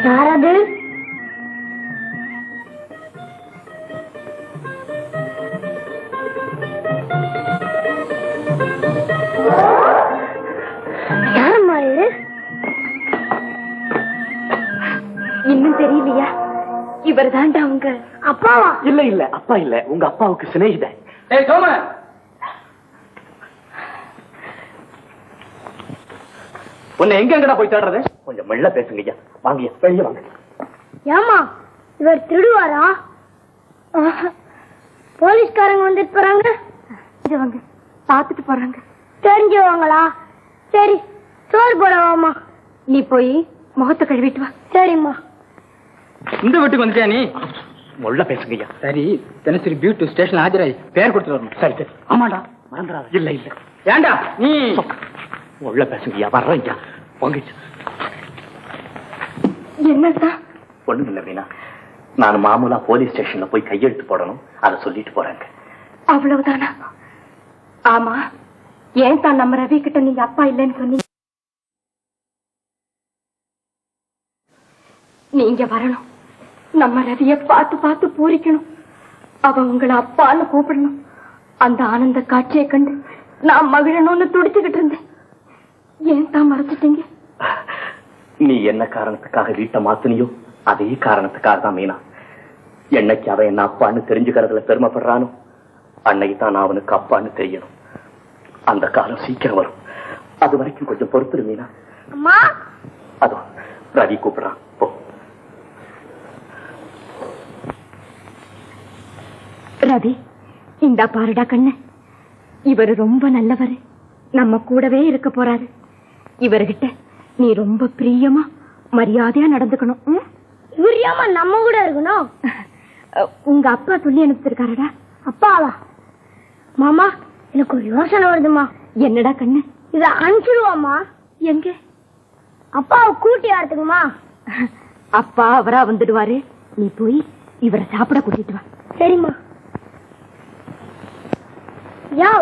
யாரது? யாரம்மா இது? இன்னும் தெரியலையா? இவர் தாண்டா உங்க அப்பாவா? இல்ல இல்ல அப்பா இல்ல, உங்க அப்பாவுக்கு சிநேகிதன். உன்னை எங்கடா போய் தேடுறது? கொஞ்சம் மெல்ல பேசுங்க ஐயா. வாங்க வெளியே வாங்க. ஏமா இவர் திருடுவாரா? போலீஸ்காரங்க வந்துட்டு போறாங்க. பாத்துட்டு போறாங்க. தெரிஞ்சவங்களா? சரி சோறு போடவாமா. நீ போய் முகத்தை கழுவிட்டு வா. சரிம்மா. இந்த வீட்டுக்கு வந்துட்டியா நீ? மெல்ல பேசுங்க ஐயா. சரி, தினசரி பியூட்டி ஸ்டேஷன் ஆஜராய் பேர் கொடுத்துட்டு வரணும். சரி சரி. ஆமாடா மறந்துடாத. இல்ல இல்ல ஏண்டா நீ மெல்ல பேசுங்க ஐயா. வர்றேன் ஐயா. வாங்க. என்னதான்? ஒண்ணும் இல்ல வீணா, நான் மாமூலா போலீஸ் ஸ்டேஷன்ல போய் கையெழுத்து போடணும், அதை சொல்லிட்டு போறேங்க. அவ்வளவுதானா? ஆமா, ஏன் தான் நம்ம ரவி கிட்ட நீங்க அப்பா இல்லைன்னு சொன்னீங்க? நீங்க வரணும், நம்ம ரவிய பார்த்து பார்த்து பூரிக்கணும். அவன் உங்களை அப்பான்னு கூப்பிடணும். அந்த ஆனந்த காட்சியை கண்டு நான் மகிழணும்னு துடிச்சுக்கிட்டு இருந்தேன். ஏன் தான் மறைச்சிட்டீங்க? நீ என்ன காரணத்துக்காக வீட்டை மாத்தினியோ அதே காரணத்துக்காக தான் மீனா. என்னைக்கு அவன் என்ன அப்பான்னு தெரிஞ்சுக்கிறதுல பெருமைப்படுறானோ அன்னைக்கு தான் நான் அவனுக்கு அப்பான்னு தெரியணும். அந்த காலம் சீக்கிரம் வரும். அது வரைக்கும் கொஞ்சம் பொறுத்துரு மீனா. அம்மா, அதோ ரவி கூப்பிடுறான். போ. ரவி, இந்தா பாருடா கண்ணு, இவரு ரொம்ப நல்லவரு, நம்ம கூடவே இருக்க போறாரு. இவர்கிட்ட நீ ரொம்ப பிரியமா மரியாதையா நடந்துக்கணும். இவரியாமா நம்ம கூட இருக்கணும். உங்க அப்பா சொல்லி அனுப்பிச்சிருக்காருடா. அப்பாவா? மாமா, எனக்கு ஒரு யோசனை வருதுமா. என்னடா கண்ணு? இத அனுப்பிடுவாமா? எங்க? அப்பாவை கூட்டி வரத்துக்குமா? அப்பா அவரா வந்துடுவாரு. நீ போய் இவரை சாப்பிட கூட்டிட்டு வா. சரிம்மா. யோ